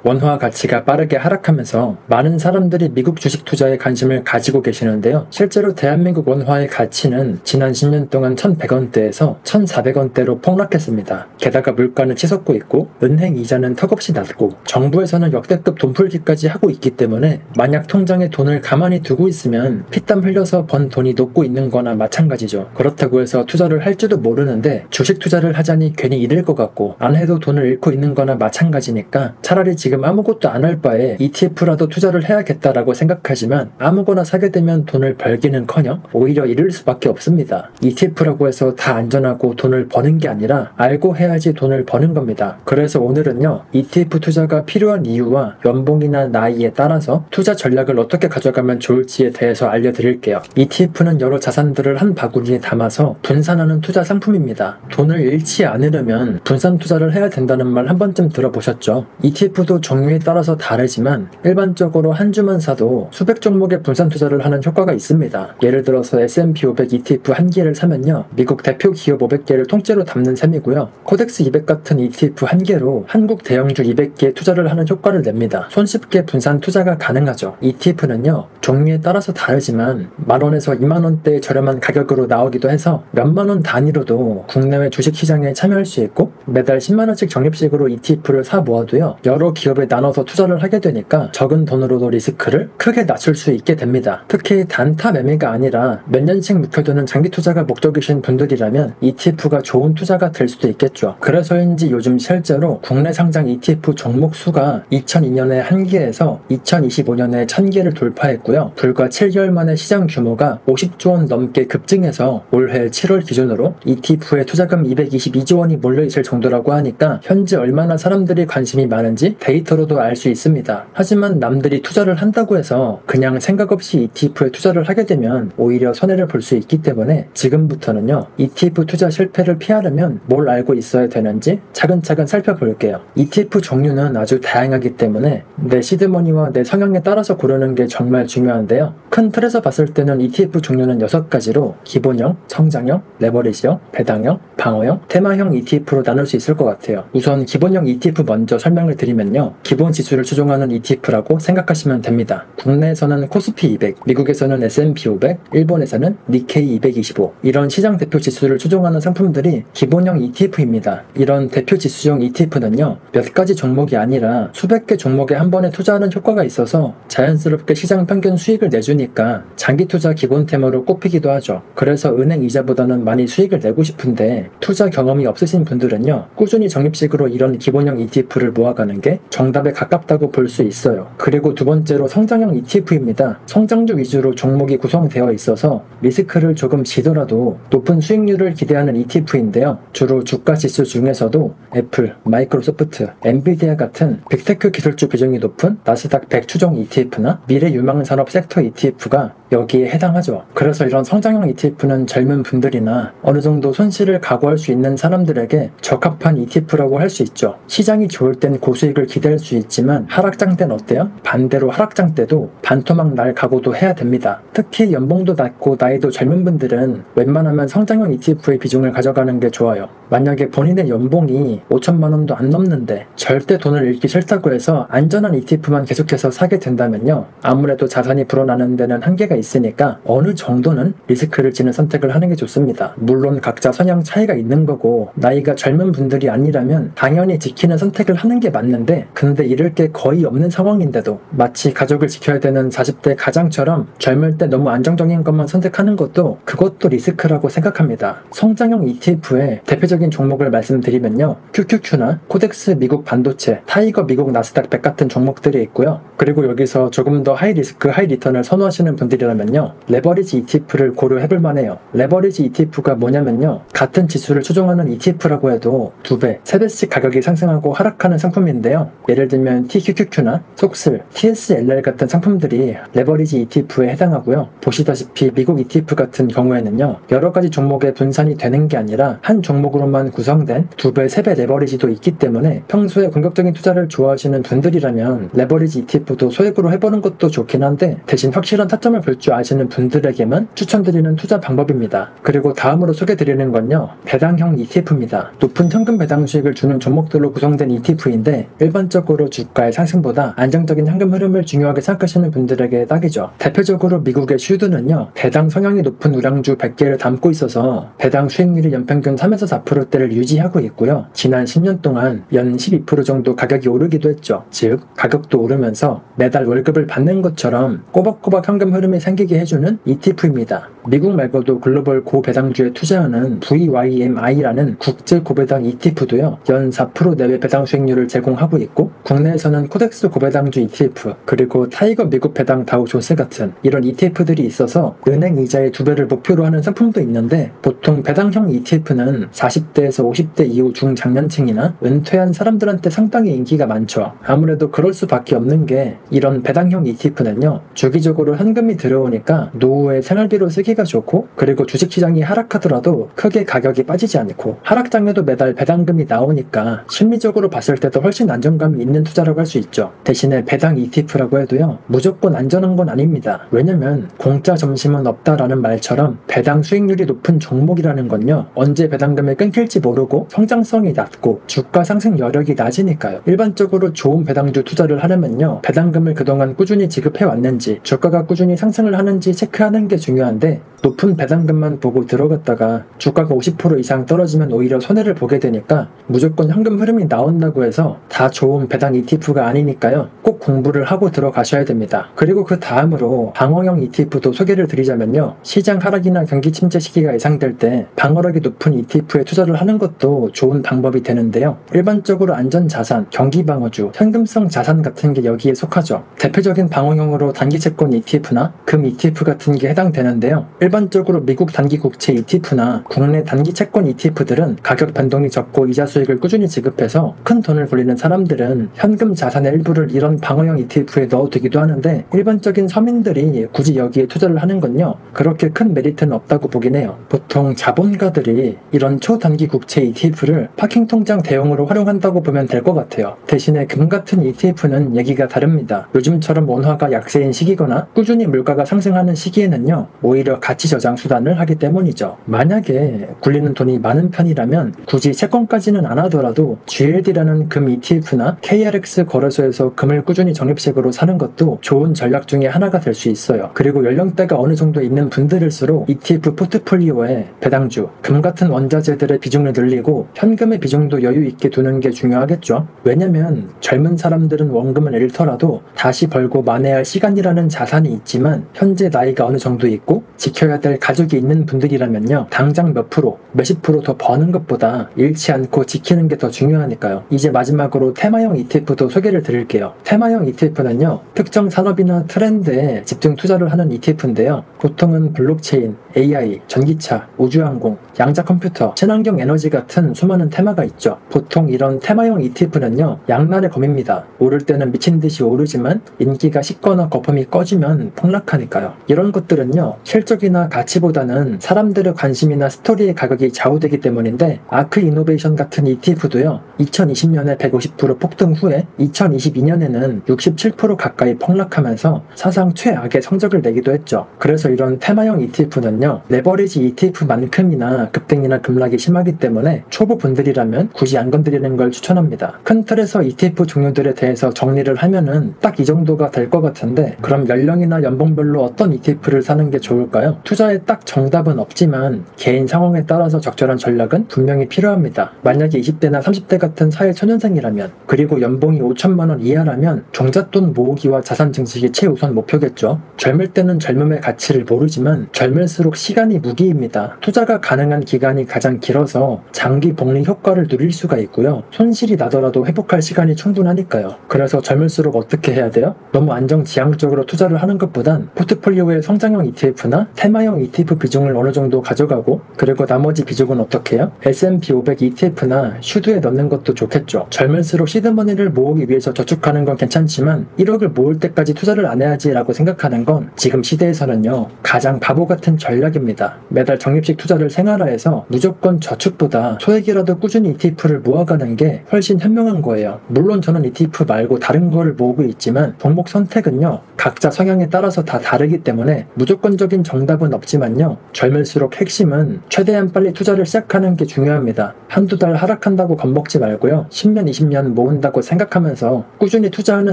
원화 가치가 빠르게 하락하면서 많은 사람들이 미국 주식 투자에 관심을 가지고 계시는데요. 실제로 대한민국 원화의 가치는 지난 10년 동안 1,100원대에서 1,400원대로 폭락했습니다. 게다가 물가는 치솟고 있고 은행 이자는 턱없이 낮고 정부에서는 역대급 돈풀기까지 하고 있기 때문에 만약 통장에 돈을 가만히 두고 있으면 피땀 흘려서 번 돈이 녹고 있는 거나 마찬가지죠. 그렇다고 해서 투자를 할 줄도 모르는데 주식 투자를 하자니 괜히 잃을 것 같고 안 해도 돈을 잃고 있는 거나 마찬가지니까 차라리 지금 아무것도 안 할 바에 ETF라도 투자를 해야겠다라고 생각하지만 아무거나 사게 되면 돈을 벌기는커녕 오히려 잃을 수밖에 없습니다. ETF라고 해서 다 안전하고 돈을 버는 게 아니라 알고 해야지 돈을 버는 겁니다. 그래서 오늘은요, ETF 투자가 필요한 이유와 연봉이나 나이에 따라서 투자 전략을 어떻게 가져가면 좋을지에 대해서 알려드릴게요. ETF는 여러 자산들을 한 바구니에 담아서 분산하는 투자 상품입니다. 돈을 잃지 않으려면 분산 투자를 해야 된다는 말 한 번쯤 들어보셨죠? ETF도 종류에 따라서 다르지만 일반적으로 한 주만 사도 수백 종목의 분산 투자를 하는 효과가 있습니다. 예를 들어서 S&P 500 ETF 한 개를 사면요, 미국 대표 기업 500개를 통째로 담는 셈이고요. 코덱스 200 같은 ETF 한 개로 한국 대형주 200개에 투자를 하는 효과를 냅니다. 손쉽게 분산 투자가 가능하죠. ETF는요, 종류에 따라서 다르지만 만원에서 2만원대의 저렴한 가격으로 나오기도 해서 몇만원 단위로도 국내외 주식시장에 참여할 수 있고 매달 10만원씩 적립식으로 ETF를 사 모아도요, 여러 기업에 나눠서 투자를 하게 되니까 적은 돈으로도 리스크를 크게 낮출 수 있게 됩니다. 특히 단타 매매가 아니라 몇 년씩 묵혀두는 장기 투자가 목적이신 분들이라면 ETF가 좋은 투자가 될 수도 있겠죠. 그래서인지 요즘 실제로 국내 상장 ETF 종목 수가 2002년에 1개에서 2025년에 1000개를 돌파했고요. 불과 7개월 만에 시장 규모가 50조 원 넘게 급증해서 올해 7월 기준으로 ETF에 투자금 222조 원이 몰려있을 정도라고 하니까 현재 얼마나 사람들이 관심이 많은지 데이터로도 알 수 있습니다. 하지만 남들이 투자를 한다고 해서 그냥 생각 없이 ETF에 투자를 하게 되면 오히려 손해를 볼 수 있기 때문에 지금부터는요, ETF 투자 실패를 피하려면 뭘 알고 있어야 되는지 차근차근 살펴볼게요. ETF 종류는 아주 다양하기 때문에 내 시드머니와 내 성향에 따라서 고르는 게 정말 중요한데요. 큰 틀에서 봤을 때는 ETF 종류는 6가지로 기본형, 성장형, 레버리지형, 배당형, 방어형, 테마형 ETF로 나눌 수 있을 것 같아요. 우선 기본형 ETF 먼저 설명을 드리면요, 기본 지수를 추종하는 ETF라고 생각하시면 됩니다. 국내에서는 코스피 200, 미국에서는 S&P 500, 일본에서는 니케이 225, 이런 시장 대표 지수를 추종하는 상품들이 기본형 ETF입니다. 이런 대표 지수형 ETF는요, 몇 가지 종목이 아니라 수백 개 종목에 한 번에 투자하는 효과가 있어서 자연스럽게 시장 평균 수익을 내주니까 장기 투자 기본 테마로 꼽히기도 하죠. 그래서 은행 이자보다는 많이 수익을 내고 싶은데 투자 경험이 없으신 분들은요, 꾸준히 적립식으로 이런 기본형 ETF를 모아가는 게 정답에 가깝다고 볼 수 있어요. 그리고 두 번째로 성장형 ETF입니다. 성장주 위주로 종목이 구성되어 있어서 리스크를 조금 지더라도 높은 수익률을 기대하는 ETF인데요. 주로 주가 지수 중에서도 애플, 마이크로소프트, 엔비디아 같은 빅테크 기술주 비중이 높은 나스닥 100 추종 ETF나 미래 유망 산업 섹터 ETF가 여기에 해당하죠. 그래서 이런 성장형 ETF는 젊은 분들이나 어느 정도 손실을 각오할 수 있는 사람들에게 적합한 ETF라고 할 수 있죠. 시장이 좋을 땐 고수익을 기대할 수 있지만 하락장 땐 어때요? 반대로 하락장 때도 반토막 날 각오도 해야 됩니다. 특히 연봉도 낮고 나이도 젊은 분들은 웬만하면 성장형 ETF의 비중을 가져가는 게 좋아요. 만약에 본인의 연봉이 5천만 원도 안 넘는데 절대 돈을 잃기 싫다고 해서 안전한 ETF만 계속해서 사게 된다면요, 아무래도 자산이 불어나는 데는 한계가 있으니까 어느 정도는 리스크를 지는 선택을 하는 게 좋습니다. 물론 각자 성향 차이가 있는 거고 나이가 젊은 분들이 아니라면 당연히 지키는 선택을 하는 게 맞는데, 근데 잃을 게 거의 없는 상황인데도 마치 가족을 지켜야 되는 40대 가장처럼 젊을 때 너무 안정적인 것만 선택하는 것도 그것도 리스크라고 생각합니다. 성장형 ETF의 대표적인 종목을 말씀드리면요, QQQ나 코덱스 미국 반도체, 타이거 미국 나스닥 100 같은 종목들이 있고요. 그리고 여기서 조금 더 하이 리스크 하이 리턴을 선호하시는 분들이라면요, 레버리지 ETF를 고려해볼 만해요. 레버리지 ETF가 뭐냐면요, 같은 지수를 추종하는 ETF라고 해도 2배, 3배씩 가격이 상승하고 하락하는 상품인데요. 예를 들면 TQQQ나 속슬, TSLR 같은 상품들이 레버리지 ETF에 해당하고요. 보시다시피 미국 ETF 같은 경우에는요, 여러 가지 종목에 분산이 되는 게 아니라 한 종목으로만 구성된 2배, 3배 레버리지도 있기 때문에 평소에 공격적인 투자를 좋아하시는 분들이라면 레버리지 ETF도 소액으로 해보는 것도 좋긴 한데 대신 확실한 타점을 볼 줄 아시는 분들에게만 추천드리는 투자 방법입니다. 그리고 다음으로 소개드리는 건요, 배당형 ETF입니다. 높은 현금 배당 수익을 주는 종목들로 구성된 ETF인데 일반적으로 일반적으로 주가의 상승보다 안정적인 현금 흐름을 중요하게 생각하시는 분들에게 딱이죠. 대표적으로 미국의 슈드는요, 배당 성향이 높은 우량주 100개를 담고 있어서 배당 수익률이 연평균 3에서 4%대를 유지하고 있고요. 지난 10년 동안 연 12% 정도 가격이 오르기도 했죠. 즉, 가격도 오르면서 매달 월급을 받는 것처럼 꼬박꼬박 현금 흐름이 생기게 해주는 ETF입니다. 미국 말고도 글로벌 고배당주에 투자하는 VYMI라는 국제 고배당 ETF도요, 연 4% 내외 배당 수익률을 제공하고 있고, 국내에서는 코덱스 고배당주 ETF, 그리고 타이거 미국 배당 다우존스 같은 이런 ETF들이 있어서 은행 이자의 2배를 목표로 하는 상품도 있는데, 보통 배당형 ETF는 40대에서 50대 이후 중장년층이나 은퇴한 사람들한테 상당히 인기가 많죠. 아무래도 그럴 수밖에 없는 게, 이런 배당형 ETF는요, 주기적으로 현금이 들어오니까 노후에 생활비로 쓰기가 좋고, 그리고 주식시장이 하락하더라도 크게 가격이 빠지지 않고, 하락장에도 매달 배당금이 나오니까 심리적으로 봤을 때도 훨씬 안정감이 있는 투자라고 할 수 있죠. 대신에 배당 ETF라고 해도요, 무조건 안전한 건 아닙니다. 왜냐면 공짜 점심은 없다라는 말처럼 배당 수익률이 높은 종목이라는 건요, 언제 배당금이 끊길지 모르고 성장성이 낮고 주가 상승 여력이 낮으니까요. 일반적으로 좋은 배당주 투자를 하려면요, 배당금을 그동안 꾸준히 지급해 왔는지, 주가가 꾸준히 상승을 하는지 체크하는 게 중요한데, 높은 배당금만 보고 들어갔다가 주가가 50% 이상 떨어지면 오히려 손해를 보게 되니까 무조건 현금 흐름이 나온다고 해서 다 좋은 배당 ETF가 아니니까요, 꼭 공부를 하고 들어가셔야 됩니다. 그리고 그 다음으로 방어형 ETF도 소개를 드리자면요, 시장 하락이나 경기 침체 시기가 예상될 때 방어력이 높은 ETF에 투자를 하는 것도 좋은 방법이 되는데요, 일반적으로 안전자산, 경기방어주, 현금성 자산 같은 게 여기에 속하죠. 대표적인 방어형으로 단기채권 ETF나 금 ETF 같은 게 해당되는데요, 일반적으로 미국 단기 국채 ETF나 국내 단기 채권 ETF들은 가격 변동이 적고 이자 수익을 꾸준히 지급해서 큰 돈을 굴리는 사람들은 현금 자산의 일부를 이런 방어형 ETF에 넣어두기도 하는데, 일반적인 서민들이 굳이 여기에 투자를 하는 건요, 그렇게 큰 메리트는 없다고 보긴 해요. 보통 자본가들이 이런 초단기 국채 ETF를 파킹 통장 대용으로 활용한다고 보면 될 것 같아요. 대신에 금 같은 ETF는 얘기가 다릅니다. 요즘처럼 원화가 약세인 시기거나 꾸준히 물가가 상승하는 시기에는요, 오히려 가치 저장 수단을 하기 때문이죠. 만약에 굴리는 돈이 많은 편이라면 굳이 채권까지는 안 하더라도 GLD라는 금 ETF나 KRX 거래소에서 금을 꾸준히 적립식으로 사는 것도 좋은 전략 중에 하나가 될 수 있어요. 그리고 연령대가 어느 정도 있는 분들일수록 ETF 포트폴리오에 배당주, 금 같은 원자재들의 비중을 늘리고 현금의 비중도 여유 있게 두는 게 중요하겠죠. 왜냐면 젊은 사람들은 원금을 잃더라도 다시 벌고 만회할 시간이라는 자산이 있지만, 현재 나이가 어느 정도 있고 지켜야 될 가족이 있는 분들이라면요, 당장 몇 프로, 몇십 프로 더 버는 것보다 잃지 않고 지키는 게 더 중요하니까요. 이제 마지막으로 테마형 ETF도 소개를 드릴게요. 테마형 ETF는요, 특정 산업이나 트렌드에 집중 투자를 하는 ETF인데요, 보통은 블록체인, AI, 전기차, 우주항공, 양자 컴퓨터, 친환경 에너지 같은 수많은 테마가 있죠. 보통 이런 테마형 ETF는요, 양날의 검입니다. 오를 때는 미친 듯이 오르지만 인기가 식거나 거품이 꺼지면 폭락하니까요. 이런 것들은요, 실적이나 가치보다는 사람들의 관심이나 스토리의 가격이 좌우되기 때문인데, 아크 이노베이션 같은 ETF도요, 2020년에 150% 폭등 후에 2022년에는 67% 가까이 폭락하면서 사상 최악의 성적을 내기도 했죠. 그래서 이런 테마형 ETF는요, 레버리지 ETF만큼이나 급등이나 급락이 심하기 때문에 초보분들이라면 굳이 안 건드리는 걸 추천합니다. 큰 틀에서 ETF 종류들에 대해서 정리를 하면은 딱 이 정도가 될 것 같은데, 그럼 연령이나 연봉별로 어떤 ETF를 사는 게 좋을까요? 투자에 딱 정답은 없지만 개인 상황에 따라서 적절한 전략은 분명히 필요합니다. 만약에 20대나 30대 같은 사회초년생이라면, 그리고 연봉이 5천만 원 이하라면 종잣돈 모으기와 자산 증식이 최우선 목표겠죠. 젊을 때는 젊음의 가치를 모르지만 젊을수록 시간이 무기입니다. 투자가 가능한 기간이 가장 길어서 장기 복리 효과를 누릴 수가 있고요, 손실이 나더라도 회복할 시간이 충분하니까요. 그래서 젊을수록 어떻게 해야 돼요? 너무 안정지향적으로 투자를 하는 것보단 포트폴리오에 성장형 ETF나 테마형 ETF 비중을 어느 정도 가져가고, 그리고 나머지 비중은 어떻게 해요? S&P 500 ETF나 슈드에 넣는 것도 좋겠죠. 젊을수록 시드머니를 모으기 위해서 저축하는 건 괜찮지만 1억을 모을 때까지 투자를 안 해야지 라고 생각하는 건 지금 시대에서는요, 가장 바보 같은 전략입니다. 매달 적립식 투자를 생활화해서 무조건 저축보다 소액이라도 꾸준히 ETF를 모아가는 게 훨씬 현명한 거예요. 물론 저는 ETF 말고 다른 거를 모으고 있지만, 종목 선택은요, 각자 성향에 따라서 다 다르기 때문에 무조건적인 정답은 없지만요, 젊을수록 핵심은 최대한 빨리 투자를 시작하는 게 중요합니다. 한두 달 하락한다고 겁먹지 말고요, 10년, 20년 모은 된다고 생각하면서 꾸준히 투자하는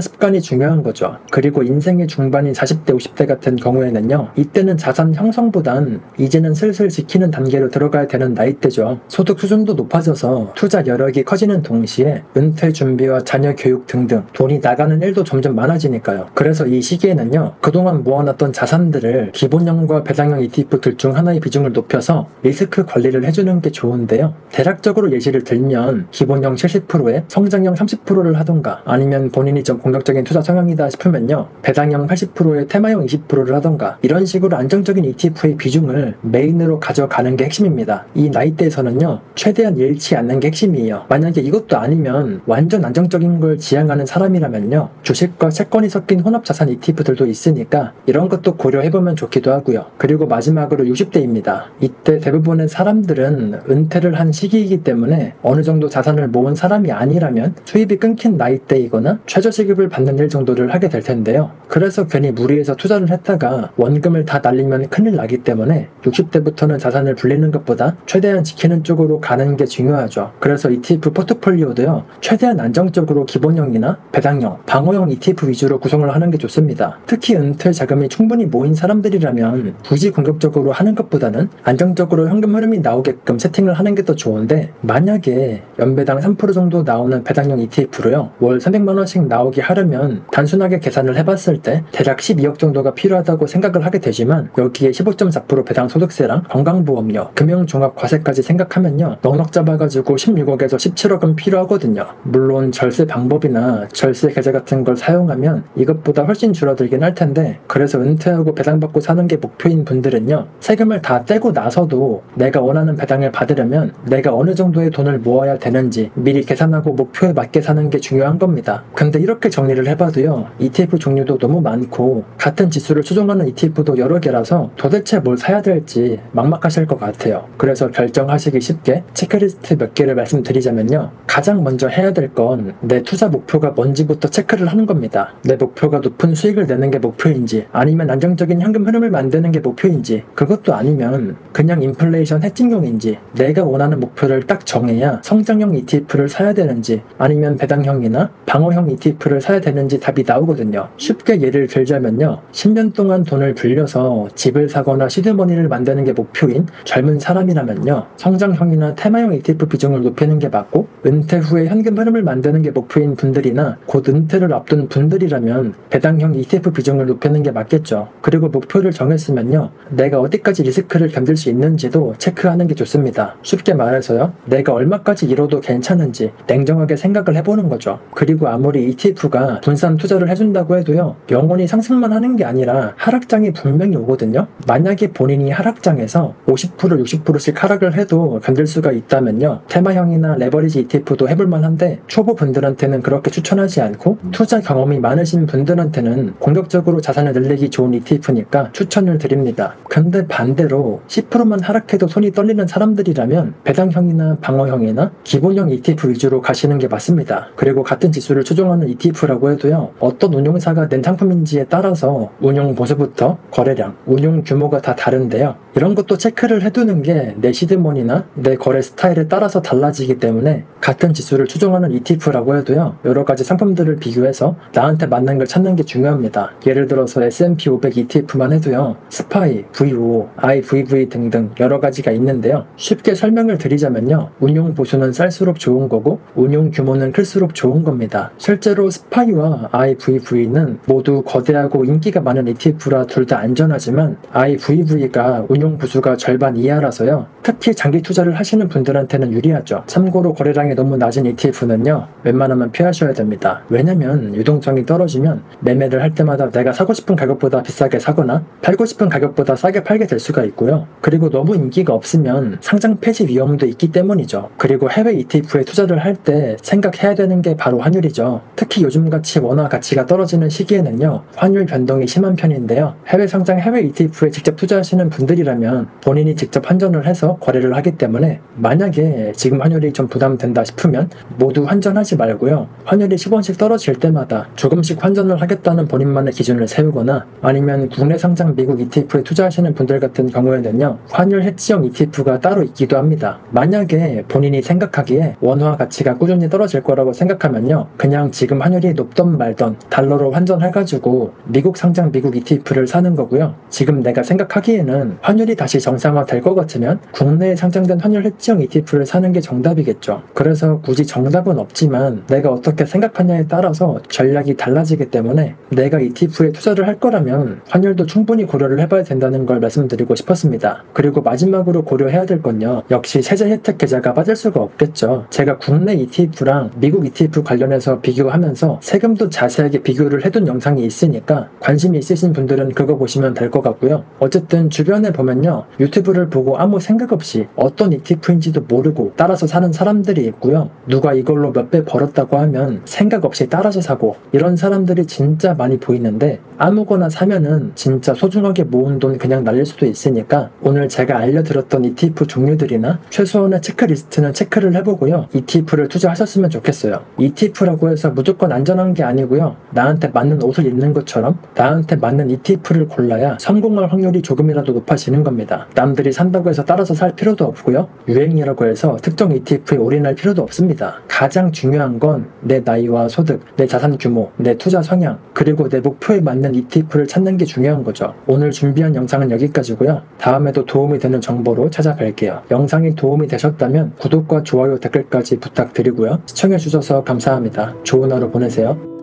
습관이 중요한 거죠. 그리고 인생의 중반인 40대, 50대 같은 경우에는요, 이때는 자산 형성보단 이제는 슬슬 지키는 단계로 들어가야 되는 나이대죠. 소득 수준도 높아져서 투자 여력이 커지는 동시에 은퇴 준비와 자녀 교육 등등 돈이 나가는 일도 점점 많아지니까요. 그래서 이 시기에는요, 그동안 모아놨던 자산들을 기본형과 배당형 ETF 둘 중 하나의 비중을 높여서 리스크 관리를 해주는 게 좋은데요. 대략적으로 예시를 들면 기본형 70%에 성장형 30%를 하던가, 아니면 본인이 좀 공격적인 투자 성향이다 싶으면요, 배당형 80%에 테마형 20%를 하던가, 이런 식으로 안정적인 ETF의 비중을 메인으로 가져가는 게 핵심입니다. 이 나이대에서는요, 최대한 잃지 않는 게 핵심이에요. 만약에 이것도 아니면 완전 안정적인 걸 지향하는 사람이라면요, 주식과 채권이 섞인 혼합자산 ETF들도 있으니까 이런 것도 고려해보면 좋기도 하고요. 그리고 마지막으로 60대입니다. 이때 대부분의 사람들은 은퇴를 한 시기이기 때문에 어느 정도 자산을 모은 사람이 아니라면 수입이 끊긴 나이대이거나 최저시급을 받는 일 정도를 하게 될 텐데요. 그래서 괜히 무리해서 투자를 했다가 원금을 다 날리면 큰일 나기 때문에 60대부터는 자산을 불리는 것보다 최대한 지키는 쪽으로 가는 게 중요하죠. 그래서 ETF 포트폴리오도요, 최대한 안정적으로 기본형이나 배당형, 방어형 ETF 위주로 구성을 하는 게 좋습니다. 특히 은퇴 자금이 충분히 모인 사람들이라면 굳이 공격적으로 하는 것보다는 안정적으로 현금 흐름이 나오게끔 세팅을 하는 게 더 좋은데, 만약에 연배당 3% 정도 나오는 배당형 ETF로요, 월 300만 원씩 나오게 하려면 단순하게 계산을 해봤을 때 대략 12억 정도가 필요하다고 생각을 하게 되지만, 여기에 15.4% 배당 소득세랑 건강보험료, 금융종합과세까지 생각하면요, 넉넉 잡아가지고 16억에서 17억은 필요하거든요. 물론 절세 방법이나 절세 계좌 같은 걸 사용하면 이것보다 훨씬 줄어들긴 할 텐데, 그래서 은퇴하고 배당받고 사는 게 목표인 분들은요, 세금을 다 떼고 나서도 내가 원하는 배당을 받으려면 내가 어느 정도의 돈을 모아야 되는지 미리 계산하고 목표에 맞게 사는 게 중요한 겁니다. 근데 이렇게 정리를 해봐도요, ETF 종류도 너무 많고 같은 지수를 추종하는 ETF도 여러 개라서 도대체 뭘 사야 될지 막막하실 것 같아요. 그래서 결정하시기 쉽게 체크리스트 몇 개를 말씀드리자면요, 가장 먼저 해야 될 건 내 투자 목표가 뭔지부터 체크를 하는 겁니다. 내 목표가 높은 수익을 내는 게 목표인지, 아니면 안정적인 현금 흐름을 만드는 게 목표인지, 그것도 아니면 그냥 인플레이션 해칭용인지, 내가 원하는 목표를 딱 정해야 성장형 ETF를 사야 되는지, 아니면 배당형이나 방어형 ETF를 사야 되는지 답이 나오거든요. 쉽게 예를 들자면요, 10년 동안 돈을 불려서 집을 사거나 시드머니를 만드는 게 목표인 젊은 사람이라면요, 성장형이나 테마형 ETF 비중을 높이는 게 맞고, 은퇴 후에 현금 흐름을 만드는 게 목표인 분들이나 곧 은퇴를 앞둔 분들이라면 배당형 ETF 비중을 높이는 게 맞겠죠. 그리고 목표를 정했으면요, 내가 어디까지 리스크를 견딜 수 있는지도 체크하는 게 좋습니다. 쉽게 말해서요, 내가 얼마까지 잃어도 괜찮은지 냉정하게 생각을 해보는 거죠. 그리고 아무리 ETF가 분산 투자를 해준다고 해도요, 영원히 상승만 하는 게 아니라 하락장이 분명히 오거든요. 만약에 본인이 하락장에서 50%, 60%씩 하락을 해도 견딜 수가 있다면요, 테마형이나 레버리지 ETF도 해볼만 한데, 초보분들한테는 그렇게 추천하지 않고 투자 경험이 많으신 분들한테는 공격적으로 자산을 늘리기 좋은 ETF니까 추천을 드립니다. 근데 반대로 10%만 하락해도 손이 떨리는 사람들이라면 배당형이나 방어형이나 기본형 ETF 위주로 가시는 게 맞습니다. 그리고 같은 지수를 추종하는 ETF라고 해도요, 어떤 운용사가 낸 상품인지에 따라서 운용 보수부터 거래량, 운용 규모가 다 다른데요, 이런 것도 체크를 해두는 게 내 시드머니나 내 거래 스타일에 따라서 달라지기 때문에 같은 지수를 추종하는 ETF라고 해도요, 여러 가지 상품들을 비교해서 나한테 맞는 걸 찾는 게 중요합니다. 예를 들어서 S&P 500 ETF만 해도요, 스파이, VO, IVV 등등 여러 가지가 있는데요, 쉽게 설명을 드리자면요, 운용 보수는 쌀수록 좋은 거고 운용 규모는 클수록 좋은 겁니다. 실제로 스파이와 IVV는 모두 거대하고 인기가 많은 ETF라 둘 다 안전하지만 IVV가 운용 보수가 절반 이하라서요, 특히 장기 투자를 하시는 분들한테는 유리하죠. 참고로 거래량이 너무 낮은 ETF는요, 웬만하면 피하셔야 됩니다. 왜냐면 유동성이 떨어지면 매매를 할 때마다 내가 사고 싶은 가격보다 비싸게 사거나 팔고 싶은 가격보다 싸게 팔게 될 수가 있고요. 그리고 너무 인기가 없으면 상장 폐지 위험도 있기 때문이죠. 그리고 해외 ETF에 투자를 할 때 생각해야 되는 게 바로 환율이죠. 특히 요즘같이 원화 가치가 떨어지는 시기에는요, 환율 변동이 심한 편인데요, 해외 상장 해외 ETF에 직접 투자하시는 분들이라면 본인이 직접 환전을 해서 거래를 하기 때문에, 만약에 지금 환율이 좀 부담된다 싶으면 모두 환전하지 말고요, 환율이 10원씩 떨어질 때마다 조금씩 환전을 하겠다는 본인만의 기준을 세우거나, 아니면 국내 상장 미국 ETF에 투자하시는 분들 같은 경우에는요, 환율 해지형 ETF가 따로 있기도 합니다. 만약에 본인이 생각하기에 원화 가치가 꾸준히 떨어질 거라고 거라고 생각하면요, 그냥 지금 환율이 높던 말던 달러로 환전해가지고 미국 상장 미국 ETF를 사는 거고요. 지금 내가 생각하기에는 환율이 다시 정상화 될 것 같으면 국내에 상장된 환율 해지형 ETF를 사는 게 정답이겠죠. 그래서 굳이 정답은 없지만 내가 어떻게 생각하냐에 따라서 전략이 달라지기 때문에 내가 ETF에 투자를 할 거라면 환율도 충분히 고려를 해봐야 된다는 걸 말씀드리고 싶었습니다. 그리고 마지막으로 고려해야 될 건요, 역시 세제 혜택 계좌가 빠질 수가 없겠죠. 제가 국내 ETF랑 미국 ETF 관련해서 비교하면서 세금도 자세하게 비교를 해둔 영상이 있으니까 관심이 있으신 분들은 그거 보시면 될 것 같고요. 어쨌든 주변에 보면요, 유튜브를 보고 아무 생각 없이 어떤 ETF인지도 모르고 따라서 사는 사람들이 있고요. 누가 이걸로 몇 배 벌었다고 하면 생각 없이 따라서 사고, 이런 사람들이 진짜 많이 보이는데 아무거나 사면은 진짜 소중하게 모은 돈 그냥 날릴 수도 있으니까 오늘 제가 알려드렸던 ETF 종류들이나 최소한의 체크리스트는 체크를 해보고요, ETF를 투자하셨으면 좋겠어요. ETF라고 해서 무조건 안전한 게 아니고요, 나한테 맞는 옷을 입는 것처럼 나한테 맞는 ETF를 골라야 성공할 확률이 조금이라도 높아지는 겁니다. 남들이 산다고 해서 따라서 살 필요도 없고요, 유행이라고 해서 특정 ETF에 올인할 필요도 없습니다. 가장 중요한 건 내 나이와 소득, 내 자산 규모, 내 투자 성향, 그리고 내 목표에 맞는 ETF를 찾는 게 중요한 거죠. 오늘 준비한 영상은 여기까지고요. 다음에도 도움이 되는 정보로 찾아뵐게요. 영상이 도움이 되셨다면 구독과 좋아요, 댓글까지 부탁드리고요. 시청해주셔서 감사합니다. 좋은 하루 보내세요.